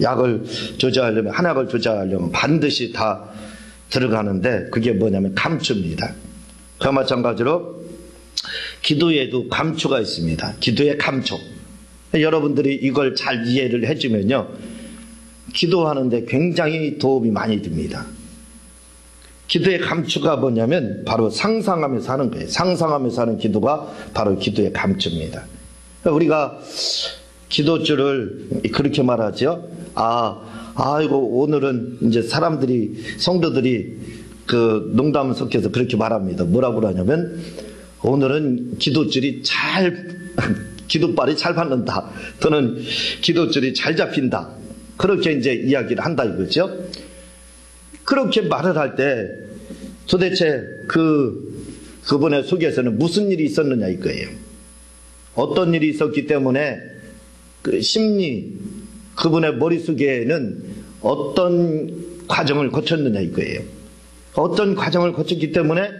약을 조절하려면, 한약을 조절하려면 반드시 다 들어가는데 그게 뭐냐면 감추입니다. 그와 마찬가지로 기도에도 감추가 있습니다. 기도의 감추. 여러분들이 이걸 잘 이해를 해주면요, 기도하는데 굉장히 도움이 많이 됩니다. 기도의 감추가 뭐냐면 바로 상상하면서 하는 거예요. 상상하면서 하는 기도가 바로 기도의 감추입니다. 우리가 기도줄을 그렇게 말하죠. 이거 오늘은 이제 성도들이 그 농담 섞여서 그렇게 말합니다. 뭐라고 하냐면, 오늘은 기도발이 잘 받는다. 또는 기도줄이 잘 잡힌다. 그렇게 이제 이야기를 한다 이거죠. 그렇게 말을 할 때 도대체 그분의 속에서는 무슨 일이 있었느냐 이거예요. 어떤 일이 있었기 때문에 그 심리, 그분의 머릿속에는 어떤 과정을 거쳤느냐 이거예요. 어떤 과정을 거쳤기 때문에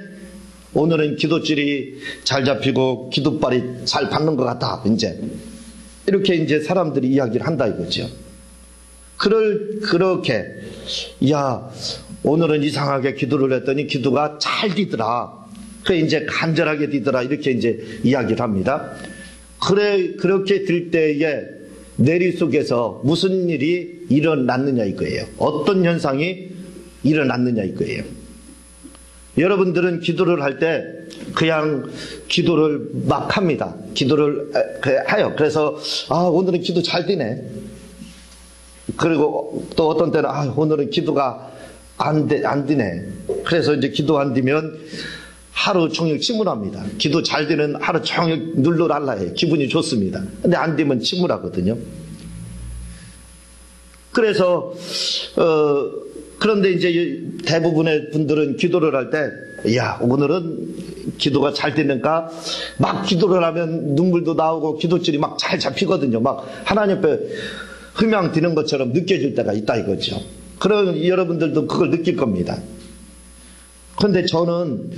오늘은 기도줄이 잘 잡히고 기도발이 잘 받는 것 같다. 이렇게 이제 사람들이 이야기를 한다 이거죠. 그렇게, 오늘은 이상하게 기도를 했더니 기도가 잘 되더라. 이제 간절하게 되더라. 이렇게 이제 이야기를 합니다. 그렇게 될 때에 내리 속에서 무슨 일이 일어났느냐 이거예요. 어떤 현상이 일어났느냐 이거예요. 여러분들은 기도를 할 때 그냥 기도를 막 합니다. 기도를 해요. 그래서 오늘은 기도 잘 되네. 그리고 또 어떤 때는 오늘은 기도가 안 되네. 그래서 이제 기도 안 되면 하루 종일 침울합니다. 기도 잘 되는 하루 종일 눌러랄라해요. 기분이 좋습니다. 근데 안 되면 침울하거든요. 그래서 그런데 이제 대부분의 분들은 기도를 할 때, 오늘은 기도가 잘 되니까 막 기도를 하면 눈물도 나오고 기도줄이 막 잘 잡히거든요. 막 하나님 앞에 흠양 드는 것처럼 느껴질 때가 있다 이거죠. 그럼 여러분들도 그걸 느낄 겁니다. 그런데 저는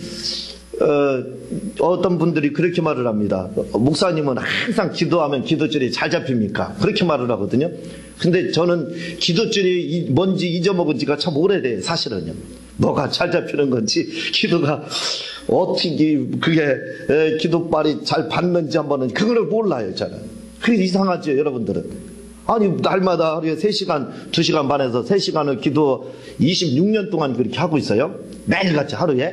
어떤 분들이 그렇게 말을 합니다. 목사님은 항상 기도하면 기도줄이 잘 잡힙니까? 그렇게 말을 하거든요. 근데 저는 기도줄이 뭔지 잊어먹은 지가 참 오래돼요. 사실은요. 뭐가 잘 잡히는 건지, 기도가 어떻게 그게 기도발이 잘 받는지 한번은 그걸 몰라요. 저는. 그게 이상하죠 여러분들은. 아니 날마다 하루에 3시간 2시간 반에서 3시간을 기도 26년 동안 그렇게 하고 있어요. 매일같이 하루에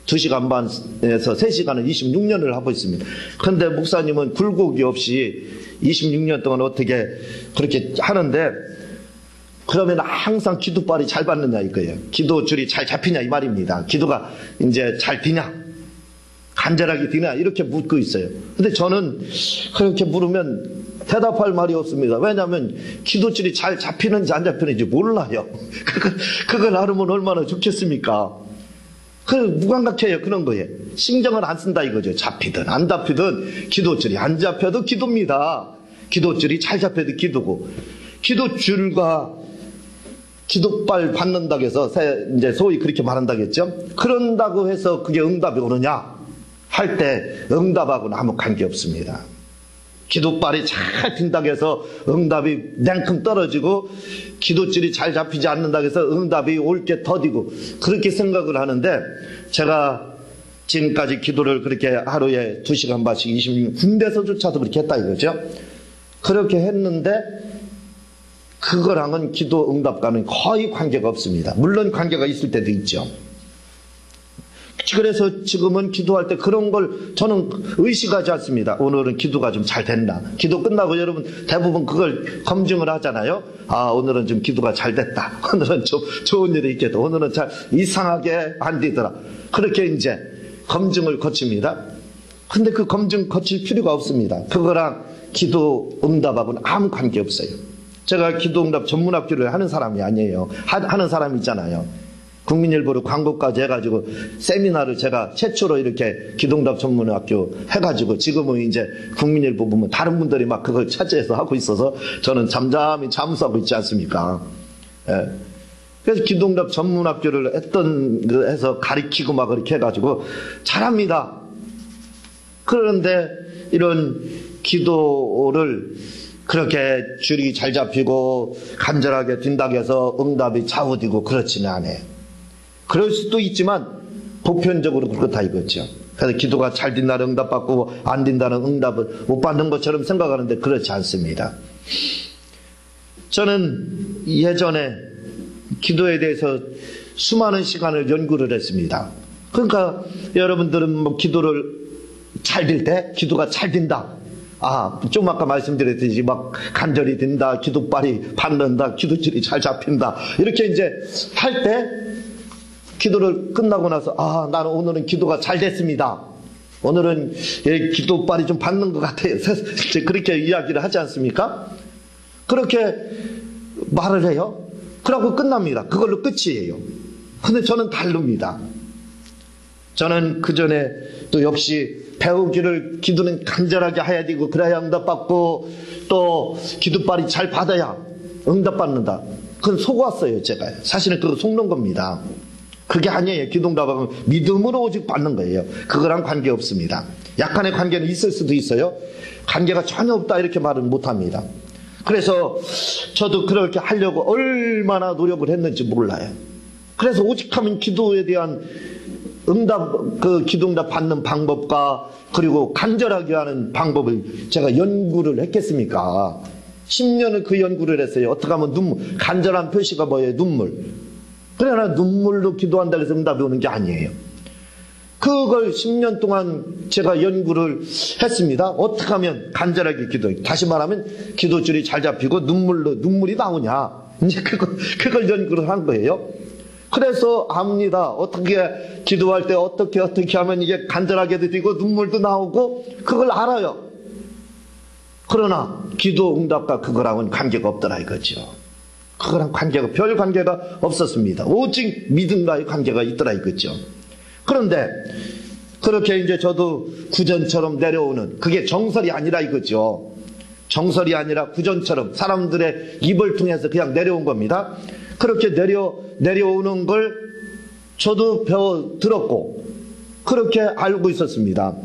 2시간 반에서 3시간을 26년을 하고 있습니다. 그런데 목사님은 굴곡이 없이 26년 동안 어떻게 그렇게 하는데, 그러면 항상 기도발이 잘 받느냐 이거예요. 기도줄이 잘 잡히냐 이 말입니다. 기도가 이제 잘 되냐, 간절하게 되냐 이렇게 묻고 있어요. 근데 저는 그렇게 물으면 대답할 말이 없습니다. 왜냐하면 기도줄이 잘 잡히는지 안 잡히는지 몰라요. 그걸 알으면 얼마나 좋겠습니까? 무감각해요. 그런 거예요. 신경을 안 쓴다 이거죠. 잡히든 안 잡히든 기도줄이 안 잡혀도 기도입니다. 기도줄이 잘 잡혀도 기도고, 기도줄과 기도발 받는다고 해서 이제 소위 그렇게 말한다겠죠. 그런다고 해서 그게 응답이 오느냐 할 때 응답하고는 아무 관계 없습니다. 기도발이 잘 핀다고 해서 응답이 냉큼 떨어지고, 기도줄이 잘 잡히지 않는다고 해서 응답이 올 게 더디고, 그렇게 생각을 하는데, 제가 지금까지 기도를 그렇게 하루에 2시간 반씩 26년, 군대에서조차도 그렇게 했다 이거죠. 그렇게 했는데 그거랑은 기도 응답과는 거의 관계가 없습니다. 물론 관계가 있을 때도 있죠. 그래서 지금은 기도할 때 그런 걸 저는 의식하지 않습니다. 오늘은 기도가 좀 잘 됐나. 기도 끝나고 여러분 대부분 그걸 검증을 하잖아요. 오늘은 좀 기도가 잘 됐다. 오늘은 좀 좋은 일이 있겠다. 오늘은 잘 이상하게 안 되더라. 그렇게 이제 검증을 거칩니다. 근데 그 검증 거칠 필요가 없습니다. 그거랑 기도 응답하고는 아무 관계 없어요. 제가 기도 응답 전문학교를 하는 사람이 아니에요. 하는 사람이 있잖아요. 국민일보로 광고까지 해가지고 세미나를 제가 최초로 이렇게 기도응답 전문학교 해가지고, 지금은 이제 국민일보 보면 다른 분들이 막 그걸 차지해서 하고 있어서 저는 잠잠히 잠수하고 있지 않습니까? 예. 그래서 기도응답 전문학교를 해서 가리키고 막 그렇게 해가지고 잘합니다. 그런데 이런 기도를 그렇게 줄이 잘 잡히고 간절하게 뛴다고 해서 응답이 좌우되고 그렇지는 않아요. 그럴 수도 있지만 보편적으로 그렇다 이거죠. 그래서 기도가 잘 된다는 응답받고 안 된다는 응답을 못 받는 것처럼 생각하는데 그렇지 않습니다. 저는 예전에 기도에 대해서 수많은 시간을 연구를 했습니다. 그러니까 여러분들은 뭐 기도를 잘 될 때 기도가 잘 된다. 좀 아까 말씀드렸듯이 막 간절히 된다, 기도빨이 받는다, 기도줄이 잘 잡힌다. 이렇게 이제 할 때 기도를 끝나고 나서 나는 오늘은 기도가 잘 됐습니다. 오늘은 기도빨이 좀 받는 것 같아요. 그렇게 이야기를 하지 않습니까? 그렇게 말을 해요. 그러고 끝납니다. 그걸로 끝이에요. 근데 저는 다릅니다. 저는 그 전에 또 역시 배우기를 기도는 간절하게 해야 되고 그래야 응답받고 또 기도빨이 잘 받아야 응답받는다. 그건 속았어요 제가. 사실은 그거 속는 겁니다. 그게 아니에요. 기도응답은 믿음으로 오직 받는 거예요. 그거랑 관계없습니다. 약간의 관계는 있을 수도 있어요. 관계가 전혀 없다 이렇게 말은 못합니다. 그래서 저도 그렇게 하려고 얼마나 노력을 했는지 몰라요. 그래서 오직하면 기도에 대한 기도응답 받는 방법과 그리고 간절하게 하는 방법을 제가 연구를 했겠습니까? 10년을 그 연구를 했어요. 어떻게 하면 간절한 표시가 뭐예요? 눈물. 그러나 눈물로 기도한다고 해서 응답이 오는 게 아니에요. 그걸 10년 동안 제가 연구를 했습니다. 어떻게 하면 간절하게 기도해요? 다시 말하면 기도줄이 잘 잡히고 눈물이 나오냐? 이제 그걸 연구를 한 거예요. 그래서 압니다. 어떻게 기도할 때 어떻게 하면 이게 간절하게도 되고 눈물도 나오고 그걸 알아요. 그러나 기도 응답과 그거랑은 관계가 없더라 이거죠. 그거랑 별 관계가 없었습니다. 오직 믿음과의 관계가 있더라 이거죠. 그런데 그렇게 이제 저도 구전처럼 내려오는 그게 정설이 아니라 이거죠. 정설이 아니라 구전처럼 사람들의 입을 통해서 그냥 내려온 겁니다. 그렇게 내려오는 걸 저도 들었고 그렇게 알고 있었습니다.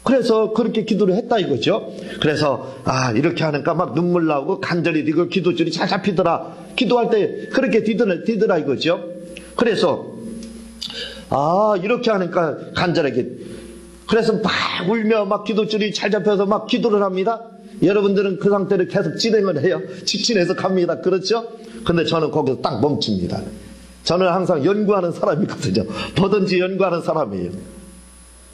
그래서 그렇게 기도를 했다 이거죠. 그래서 이렇게 하니까 막 눈물 나오고 간절히 이거 기도줄이 잘 잡히더라. 기도할 때 그렇게 디더라 이거죠. 그래서 이렇게 하니까 간절하게 그래서 막 울며 막 기도줄이 잘 잡혀서 막 기도를 합니다. 여러분들은 그 상태를 계속 진행을 해요. 직진해서 갑니다. 그렇죠? 근데 저는 거기서 딱 멈춥니다. 저는 항상 연구하는 사람이거든요. 뭐든지 연구하는 사람이에요.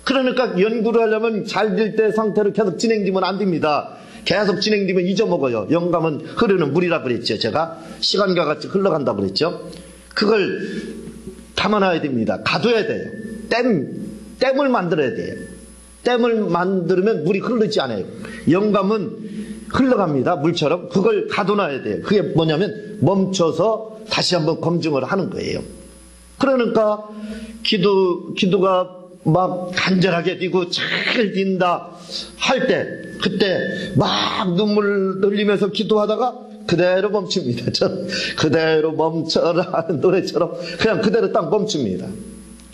그러니까 연구를 하려면 잘 될 때 상태로 계속 진행되면 안 됩니다. 계속 진행되면 잊어먹어요. 영감은 흐르는 물이라 그랬죠. 제가 시간과 같이 흘러간다 그랬죠. 그걸 담아놔야 됩니다. 가둬야 돼요. 댐을 만들어야 돼요. 댐을 만들면 물이 흐르지 않아요. 영감은 흘러갑니다. 물처럼. 그걸 가둬놔야 돼요. 그게 뭐냐면 멈춰서 다시 한번 검증을 하는 거예요. 그러니까 기도가 막 간절하게 뛰고 잘 뛴다 할 때 그때 막 눈물 흘리면서 기도하다가 그대로 멈춥니다. 그대로 멈춰라 하는 노래처럼 그냥 그대로 딱 멈춥니다.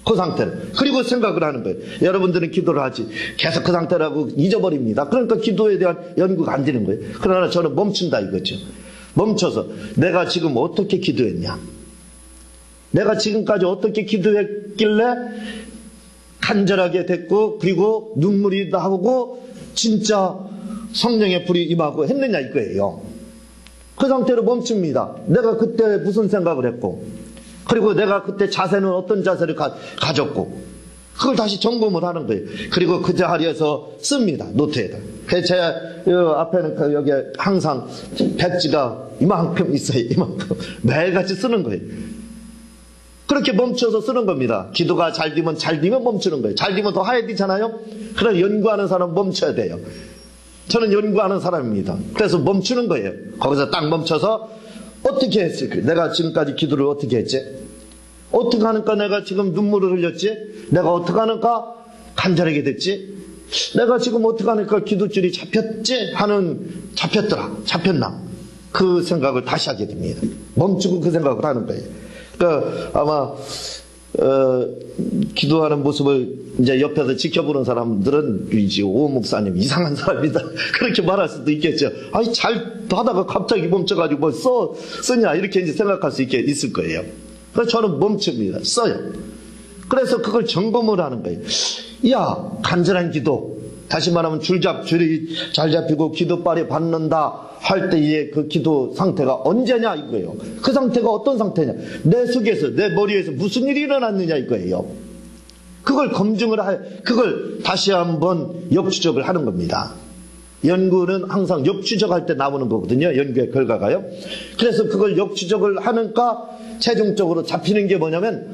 그 상태로. 그리고 생각을 하는 거예요. 여러분들은 기도를 하지 계속 그 상태라고 잊어버립니다. 그러니까 기도에 대한 연구가 안 되는 거예요. 그러나 저는 멈춘다 이거죠. 멈춰서 내가 지금 어떻게 기도했냐, 내가 지금까지 어떻게 기도했길래 간절하게 됐고 그리고 눈물이 나오고 진짜 성령의 불이 임하고 했느냐 이거예요. 그 상태로 멈춥니다. 내가 그때 무슨 생각을 했고 그리고 내가 그때 자세는 어떤 자세를 가졌고 그걸 다시 점검을 하는 거예요. 그리고 그 자리에서 씁니다. 노트에다. 제 앞에는 여기 항상 백지가 이만큼 있어요. 이만큼 매일같이 쓰는 거예요. 그렇게 멈춰서 쓰는 겁니다. 기도가 잘 되면 멈추는 거예요. 잘 되면 더 해야 되잖아요. 그러나 연구하는 사람은 멈춰야 돼요. 저는 연구하는 사람입니다. 그래서 멈추는 거예요. 거기서 딱 멈춰서 어떻게 했을까? 내가 지금까지 기도를 어떻게 했지? 어떻게 하니까 내가 지금 눈물을 흘렸지? 내가 어떻게 하니까 간절하게 됐지? 내가 지금 어떻게 하니까 기도줄이 잡혔지? 잡혔나? 그 생각을 다시 하게 됩니다. 멈추고 그 생각을 하는 거예요. 아마 기도하는 모습을 이제 옆에서 지켜보는 사람들은 이제 오 목사님 이상한 사람이다 그렇게 말할 수도 있겠죠. 아니 잘 하다가 갑자기 멈춰가지고 뭘 쓰냐 이렇게 이제 생각할 수 있을 거예요. 그래서 저는 멈춥니다. 써요. 그래서 그걸 점검을 하는 거예요. 야, 간절한 기도, 다시 말하면 줄이 잘 잡히고 기도빨이 받는다 할 때의 그 기도 상태가 언제냐 이거예요. 그 상태가 어떤 상태냐, 내 속에서 내 머리에서 무슨 일이 일어났느냐 이거예요. 그걸 그걸 다시 한번 역추적을 하는 겁니다. 연구는 항상 역추적할 때 나오는 거거든요. 연구의 결과가요. 그래서 그걸 역추적을 하니까 최종적으로 잡히는 게 뭐냐면,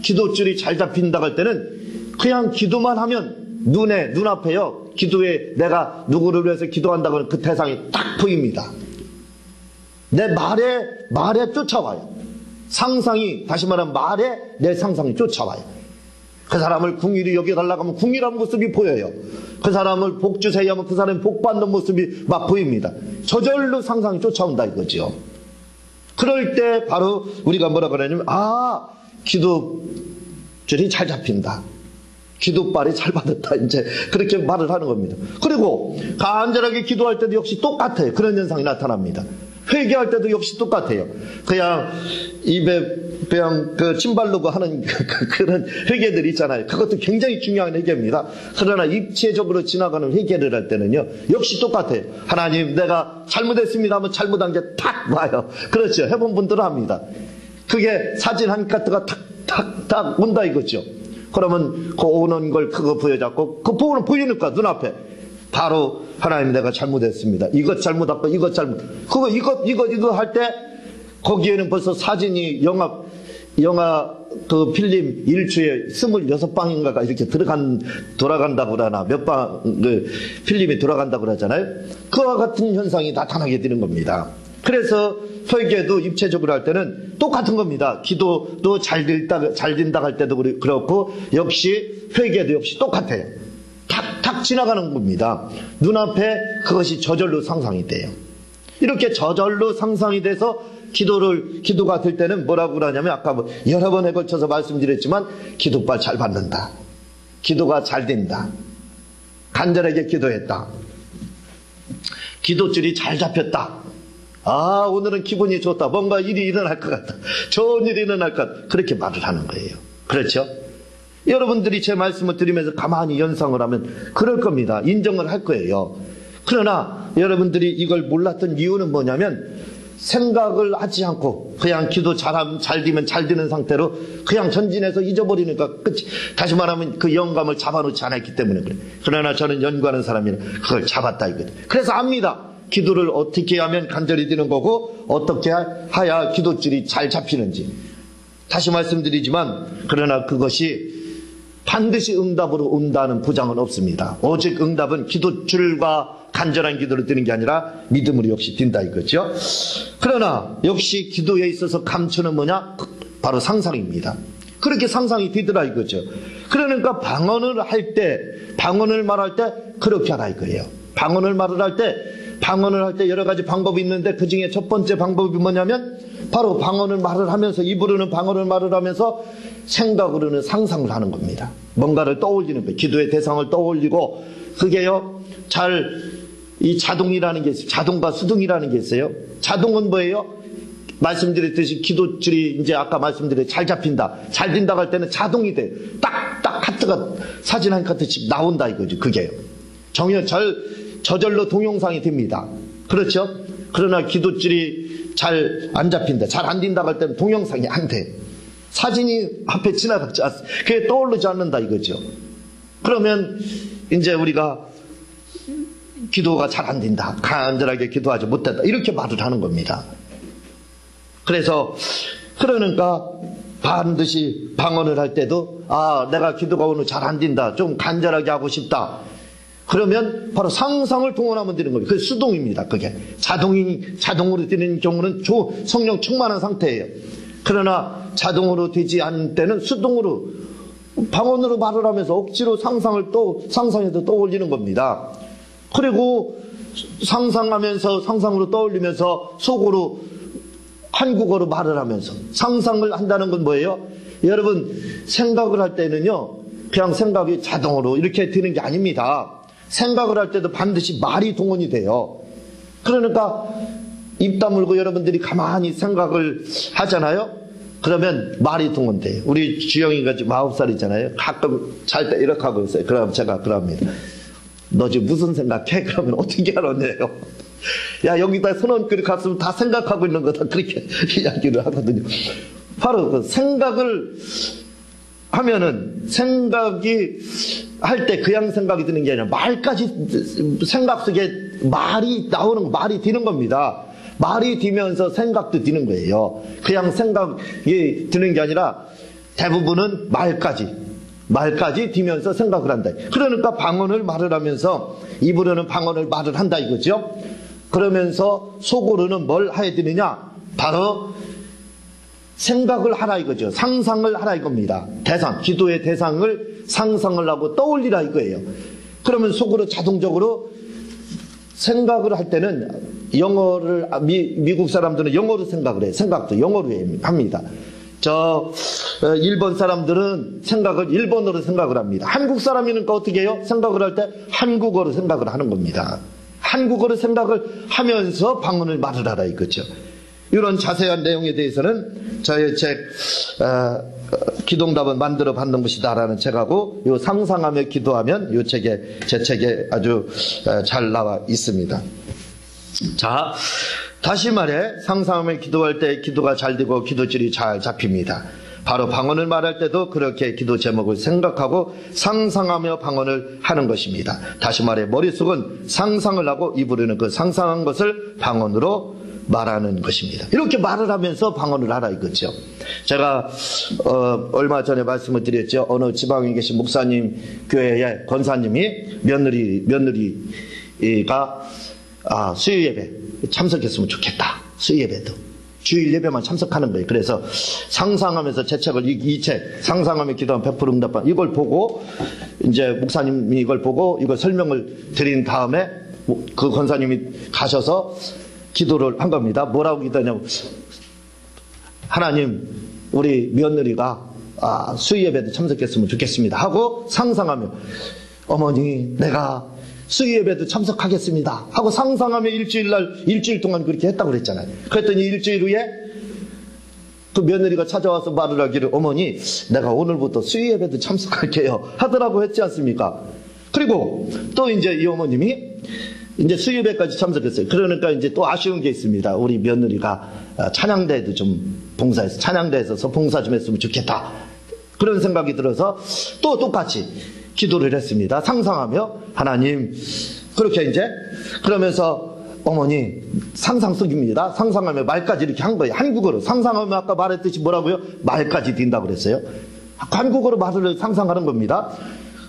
기도줄이 잘 잡힌다고 할 때는 그냥 기도만 하면 눈앞에요. 기도에 내가 누구를 위해서 기도한다고 하는 그 대상이 딱 보입니다. 내 말에 쫓아와요. 상상이, 다시 말하면 말에 내 상상이 쫓아와요. 그 사람을 궁일이 여겨달라고 하면 궁일한 모습이 보여요. 그 사람을 복 주세요 하면 그 사람이 복 받는 모습이 막 보입니다. 저절로 상상이 쫓아온다 이거죠. 그럴 때 바로 우리가 뭐라 그러냐면, 기도줄이 잘 잡힌다. 기도빨이 잘 받았다. 이제 그렇게 말을 하는 겁니다. 그리고 간절하게 기도할 때도 역시 똑같아요. 그런 현상이 나타납니다. 회개할 때도 역시 똑같아요. 그냥 입에 그냥 침 바르고 하는 그런 회개들이 있잖아요. 그것도 굉장히 중요한 회개입니다. 그러나 입체적으로 지나가는 회개를 할 때는요, 역시 똑같아요. 하나님, 내가 잘못했습니다 하면 잘못한 게 탁 와요. 그렇죠. 해본 분들은 합니다. 그게 사진 한 카트가 탁탁탁 온다 이거죠. 그러면 그 오는 걸 그거 보여잡고 그 보이니까 눈앞에 바로 하나님 내가 잘못했습니다. 이것 잘못하고 이것 잘못. 이거 할 때 거기에는 벌써 사진이 영화 그 필름 1초에 26방인가가 이렇게 돌아간다고 그러나 몇 방 그 필름이 돌아간다고 그러잖아요. 그와 같은 현상이 나타나게 되는 겁니다. 그래서 회개도 입체적으로 할 때는 똑같은 겁니다. 기도도 잘 된다 할 때도 그렇고 역시 회개도 역시 똑같아요. 탁탁 지나가는 겁니다. 눈앞에 그것이 저절로 상상이 돼요. 이렇게 저절로 상상이 돼서 기도가 될 때는 뭐라고 그러냐면, 아까 여러 번에 걸쳐서 말씀드렸지만 기도빨 잘 받는다. 기도가 잘 된다. 간절하게 기도했다. 기도줄이 잘 잡혔다. 오늘은 기분이 좋다. 뭔가 일이 일어날 것 같다. 좋은 일이 일어날 것 같다. 그렇게 말을 하는 거예요. 그렇죠? 여러분들이 제 말씀을 들으면서 가만히 연상을 하면 그럴 겁니다. 인정을 할 거예요. 그러나 여러분들이 이걸 몰랐던 이유는 뭐냐면, 생각을 하지 않고 그냥 기도 잘 되면 잘 되는 상태로 그냥 전진해서 잊어버리니까 끝이. 다시 말하면 그 영감을 잡아놓지 않았기 때문에 그래. 그러나 저는 연구하는 사람이라 그걸 잡았다 이거예요. 그래서 압니다. 기도를 어떻게 하면 간절히 되는 거고 어떻게 해야 기도줄이 잘 잡히는지. 다시 말씀드리지만, 그러나 그것이 반드시 응답으로 온다는 보장은 없습니다. 오직 응답은 기도줄과 간절한 기도를 드는 게 아니라 믿음으로 역시 뛴다 이거죠. 그러나 역시 기도에 있어서 감초는 뭐냐? 바로 상상입니다. 그렇게 상상이 되더라 이거죠. 그러니까 방언을 말할 때 그렇게 하라 이거예요. 방언을 할 때 여러 가지 방법이 있는데 그 중에 첫 번째 방법이 뭐냐면, 바로 방언을 말을 하면서, 입으로는 방언을 말을 하면서 생각으로는 상상을 하는 겁니다. 뭔가를 떠올리는 거예요. 기도의 대상을 떠올리고, 그게요, 이 자동이라는 게 있어요. 자동과 수동이라는 게 있어요. 자동은 뭐예요? 말씀드렸듯이 기도줄이 이제 아까 말씀드렸듯이 잘 잡힌다. 잘 된다고 할 때는 자동이 돼요. 딱딱 카트가 사진 한 카트씩 나온다 이거죠. 그게요. 저절로 동영상이 됩니다. 그렇죠? 그러나 기도줄이 잘 안 잡힌다, 잘 안 된다고 할 때는 동영상이 안 돼. 사진이 앞에 지나가지 않습니다. 그게 떠오르지 않는다 이거죠. 그러면 이제 우리가 기도가 잘 안 된다, 간절하게 기도하지 못했다, 이렇게 말을 하는 겁니다. 그러니까 반드시 방언을 할 때도 내가 기도가 오늘 잘 안 된다, 좀 간절하게 하고 싶다, 그러면 바로 상상을 동원하면 되는 거예요. 그게 수동입니다. 그게 자동으로 되는 경우는 성령 충만한 상태예요. 그러나 자동으로 되지 않을 때는 수동으로 방언으로 말을 하면서 억지로 상상해서 떠올리는 겁니다. 그리고 상상으로 떠올리면서 속으로 한국어로 말을 하면서, 상상을 한다는 건 뭐예요? 여러분 생각을 할 때는요, 그냥 생각이 자동으로 이렇게 드는 게 아닙니다. 생각을 할 때도 반드시 말이 동원이 돼요. 그러니까 입 다물고 여러분들이 가만히 생각을 하잖아요. 그러면 말이 동원돼요. 우리 주영이가 지금 9살이잖아요. 가끔 잘 때 이렇게 하고 있어요. 그럼 제가 그럽니다. 너 지금 무슨 생각해? 그러면 어떻게 알았네요. 야, 여기다 선언글이 갔으면 다 생각하고 있는 거다. 그렇게 이야기를 하거든요. 바로 그 생각을 하면은, 생각이 할 때 그냥 생각이 드는 게 아니라 말까지, 생각 속에 말이 나오는 거, 말이 드는 겁니다. 말이 뒤면서 생각도 드는 거예요. 그냥 생각이 드는 게 아니라 대부분은 말까지 뒤면서 생각을 한다. 그러니까 방언을 말을 하면서 입으로는 방언을 말을 한다 이거죠. 그러면서 속으로는 뭘 해야 되느냐? 바로 생각을 하라 이거죠. 상상을 하라 이겁니다. 대상, 기도의 대상을 상상을 하고 떠올리라 이거예요. 그러면 속으로 자동적으로 생각을 할 때는 영어를, 미국 사람들은 영어로 생각을 해요. 생각도 영어로 합니다. 일본 사람들은 생각을 일본어로 생각을 합니다. 한국 사람이니까 어떻게 해요? 생각을 할 때 한국어로 생각을 하는 겁니다. 한국어로 생각을 하면서 방언을 말을 하라 이거죠. 이런 자세한 내용에 대해서는 저의 책, 기도응답은 만들어 받는 것이다라는 책하고 요 상상하며 기도하면 요 책에, 제 책에 아주 잘 나와 있습니다. 자, 다시 말해 상상하며 기도할 때 기도가 잘 되고 기도질이 잘 잡힙니다. 바로 방언을 말할 때도 그렇게 기도 제목을 생각하고 상상하며 방언을 하는 것입니다. 다시 말해 머릿속은 상상을 하고 입으로는 그 상상한 것을 방언으로 말하는 것입니다. 이렇게 말을 하면서 방언을 하라 이거죠. 제가 얼마 전에 말씀을 드렸죠. 어느 지방에 계신 목사님 교회의 권사님이 며느리가 수요 예배 참석했으면 좋겠다. 수요 예배도 주일 예배만 참석하는 거예요. 그래서 상상하면서 제 책을 이 책 상상하며 기도하면 100% 응답받 이걸 보고 이제 목사님이 이걸 보고 이걸 설명을 드린 다음에 그 권사님이 가셔서 기도를 한 겁니다. 뭐라고 기도하냐고, 하나님 우리 며느리가 수요 예배도 참석했으면 좋겠습니다 하고 상상하며, 어머니 내가 수요 예배도 참석하겠습니다 하고 상상하며 일주일 동안 그렇게 했다고 그랬잖아요. 그랬더니 일주일 후에 그 며느리가 찾아와서 말을 하기를, 어머니 내가 오늘부터 수요 예배도 참석할게요 하더라고 했지 않습니까? 그리고 또 이제 이 어머님이 이제 수요 예배까지 참석했어요. 그러니까 이제 또 아쉬운 게 있습니다. 우리 며느리가 찬양대에도 좀 봉사해서, 찬양대에서 봉사 좀 했으면 좋겠다, 그런 생각이 들어서 또 똑같이 기도를 했습니다. 상상하며, 하나님, 그렇게 이제 그러면서 어머니 상상 속입니다. 상상하며 말까지 이렇게 한 거예요. 한국어로 상상하며, 아까 말했듯이 뭐라고요? 말까지 딘다고 그랬어요. 한국어로 말을 상상하는 겁니다.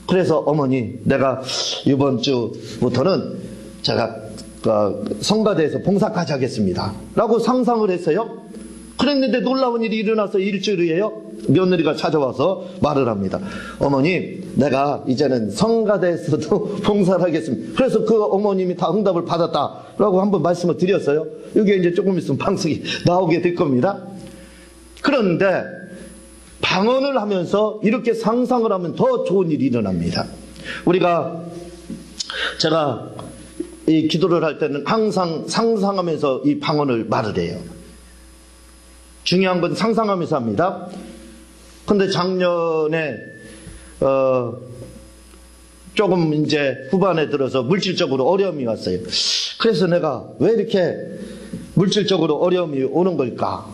그래서 어머니 내가 이번 주부터는 제가 성가대에서 봉사까지 하겠습니다 라고 상상을 했어요. 그랬는데 놀라운 일이 일어나서 일주일 후에요, 며느리가 찾아와서 말을 합니다. 어머니 내가 이제는 성가대에서도 봉사를 하겠습니다. 그래서 그 어머님이 다 응답을 받았다라고 한번 말씀을 드렸어요. 이게 이제 조금 있으면 방송이 나오게 될 겁니다. 그런데 방언을 하면서 이렇게 상상을 하면 더 좋은 일이 일어납니다. 제가 이 기도를 할 때는 항상 상상하면서 이 방언을 말을 해요. 중요한 건 상상하면서 합니다. 근데 작년에 조금 이제 후반에 들어서 물질적으로 어려움이 왔어요. 그래서 내가 왜 이렇게 물질적으로 어려움이 오는 걸까?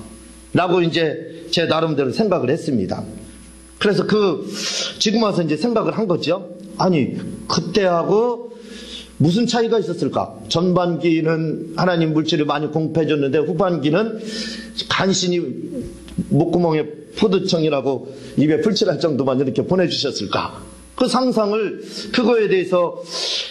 라고 이제 제 나름대로 생각을 했습니다. 그래서 지금 와서 이제 생각을 한 거죠. 아니, 그때하고 무슨 차이가 있었을까? 전반기는 하나님 물질을 많이 공급해 줬는데 후반기는 간신히 목구멍에 포도청이라고 입에 풀칠할 정도만 이렇게 보내주셨을까? 그 상상을, 그거에 대해서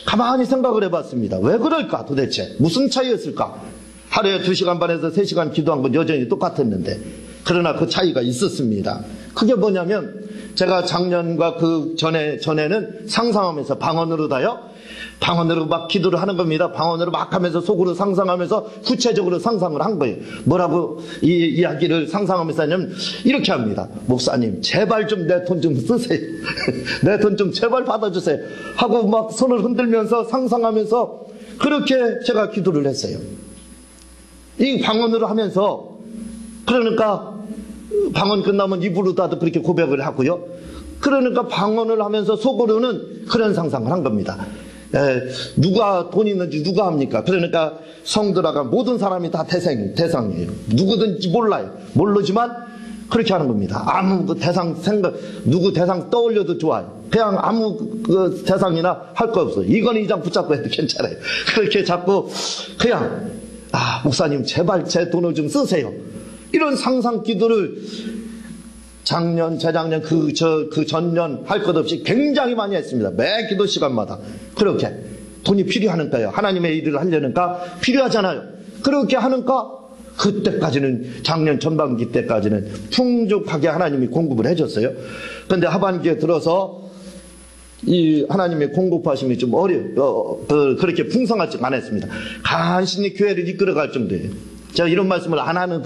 가만히 생각을 해봤습니다. 왜 그럴까 도대체? 무슨 차이였을까? 하루에 2시간 반에서 3시간 기도한 건 여전히 똑같았는데, 그러나 그 차이가 있었습니다. 그게 뭐냐면, 제가 작년과 그 전에는 상상하면서 방언으로다요, 방언으로 막 기도를 하는 겁니다. 방언으로 막 하면서 속으로 상상하면서 구체적으로 상상을 한 거예요. 뭐라고 이 이야기를 상상하면서 하냐면 이렇게 합니다. 목사님 제발 좀 내 돈 좀 쓰세요. 내 돈 좀 제발 받아주세요 하고 막 손을 흔들면서 상상하면서 그렇게 제가 기도를 했어요. 이 방언으로 하면서 그러니까 방언 끝나면 입으로 다도 그렇게 고백을 하고요. 그러니까 방언을 하면서 속으로는 그런 상상을 한 겁니다. 누가 돈 있는지 누가 합니까? 그러니까 성들아가 모든 사람이 다 대상이에요. 누구든지 몰라요. 모르지만 그렇게 하는 겁니다. 아무 그 대상 생각, 누구 대상 떠올려도 좋아요. 그냥 아무 그 대상이나 할 거 없어요. 이건 이장 붙잡고 해도 괜찮아요. 그렇게 자꾸 그냥 목사님 제발 제 돈을 좀 쓰세요. 이런 상상 기도를 작년, 재작년, 그 전년 할 것 없이 굉장히 많이 했습니다. 매 기도 시간마다. 그렇게. 돈이 필요하니까요. 하나님의 일을 하려니까 필요하잖아요. 그렇게 하니까 그때까지는, 작년 전반기 때까지는 풍족하게 하나님이 공급을 해줬어요. 그런데 하반기에 들어서 이 하나님의 공급하심이 좀 그렇게 풍성하지 않았습니다. 간신히 교회를 이끌어갈 정도예요. 제가 이런 말씀을 안 하는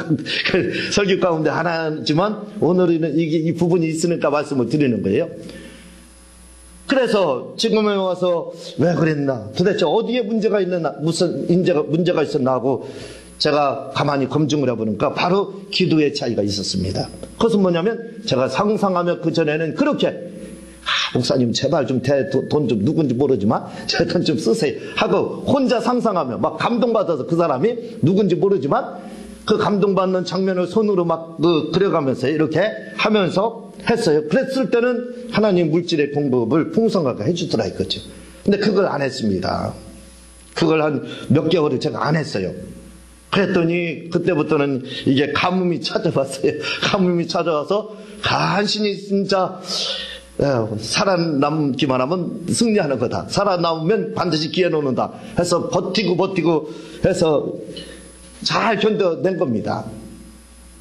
설교 가운데 안 하지만 오늘은 이 부분이 있으니까 말씀을 드리는 거예요. 그래서 지금에 와서 왜 그랬나, 도대체 어디에 문제가 있나, 무슨 문제가 있었나 하고 제가 가만히 검증을 해보니까 바로 기도의 차이가 있었습니다. 그것은 뭐냐면 제가 상상하며 그 전에는 그렇게 목사님 제발 좀 돈 좀 누군지 모르지만 제 돈 좀 쓰세요 하고 혼자 상상하며 막 감동받아서 그 사람이 누군지 모르지만 그 감동받는 장면을 손으로 막 그려가면서 이렇게 하면서 했어요. 그랬을 때는 하나님 물질의 공급을 풍성하게 해주더라 이거죠. 근데 그걸 안 했습니다. 그걸 한 몇 개월을 제가 안 했어요. 그랬더니 그때부터는 이게 가뭄이 찾아왔어요. 가뭄이 찾아와서 간신히 진짜 살아남기만 하면 승리하는 거다. 살아남으면 반드시 기회 놓는다 해서 버티고 해서 잘 견뎌낸 겁니다.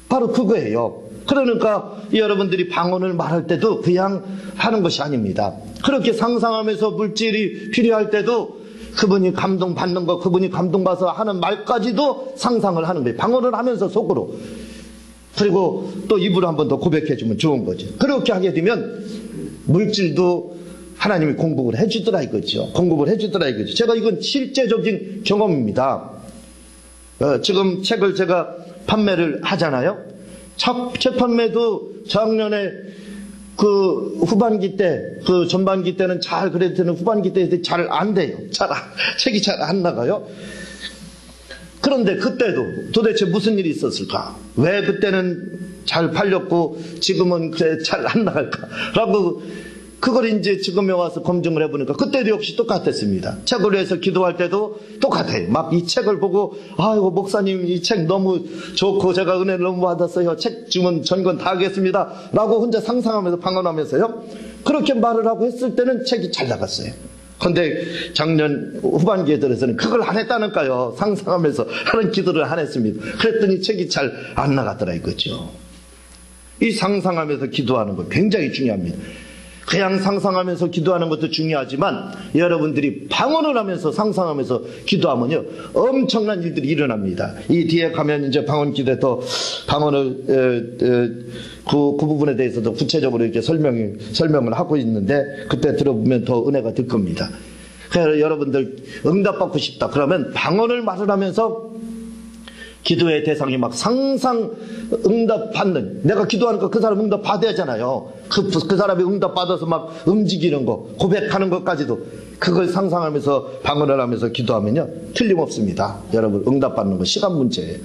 바로 그거예요. 그러니까 여러분들이 방언을 말할 때도 그냥 하는 것이 아닙니다. 그렇게 상상하면서 물질이 필요할 때도 그분이 감동받는 거, 그분이 감동받아서 하는 말까지도 상상을 하는 거예요. 방언을 하면서 속으로. 그리고 또 입으로 한 번 더 고백해주면 좋은 거죠. 그렇게 하게 되면 물질도 하나님이 공급을 해주더라 이거죠. 공급을 해주더라 이거죠. 제가 이건 실제적인 경험입니다. 지금 책을 제가 판매를 하잖아요. 책 판매도 작년에 그 후반기 때, 그 전반기 때는 잘 그랬더니 후반기 때 잘 안 돼요. 책이 잘 안 나가요. 그런데 그때도 도대체 무슨 일이 있었을까? 왜 그때는 잘 팔렸고 지금은 그래 잘 안 나갈까? 라고 그걸 이제 지금에 와서 검증을 해보니까 그때도 역시 똑같았습니다. 책을 위해서 기도할 때도 똑같아요. 막 이 책을 보고 아이고 목사님 이 책 너무 좋고 제가 은혜를 너무 받았어요. 책 주문 전권 다 하겠습니다. 라고 혼자 상상하면서 방언하면서요. 그렇게 말을 하고 했을 때는 책이 잘 나갔어요. 그런데 작년 후반기에 들어서는 그걸 안 했다니까요. 상상하면서 하는 기도를 안 했습니다. 그랬더니 책이 잘 안 나갔더라 이거죠. 이 상상하면서 기도하는 거 굉장히 중요합니다. 그냥 상상하면서 기도하는 것도 중요하지만 여러분들이 방언을 하면서 상상하면서 기도하면요 엄청난 일들이 일어납니다. 이 뒤에 가면 이제 방언 기도에 더 방언을 그 부분에 대해서도 구체적으로 이렇게 설명을 하고 있는데 그때 들어보면 더 은혜가 될 겁니다. 그래서 여러분들 응답받고 싶다 그러면 방언을 말을 하면서 기도의 대상이 막 상상 응답받는, 내가 기도하니까 그 사람 응답 받아야 하잖아요. 그 사람이 응답 받아서 막 움직이는 거, 고백하는 것까지도 그걸 상상하면서 방언을 하면서 기도하면요 틀림없습니다. 여러분 응답받는 거 시간 문제예요.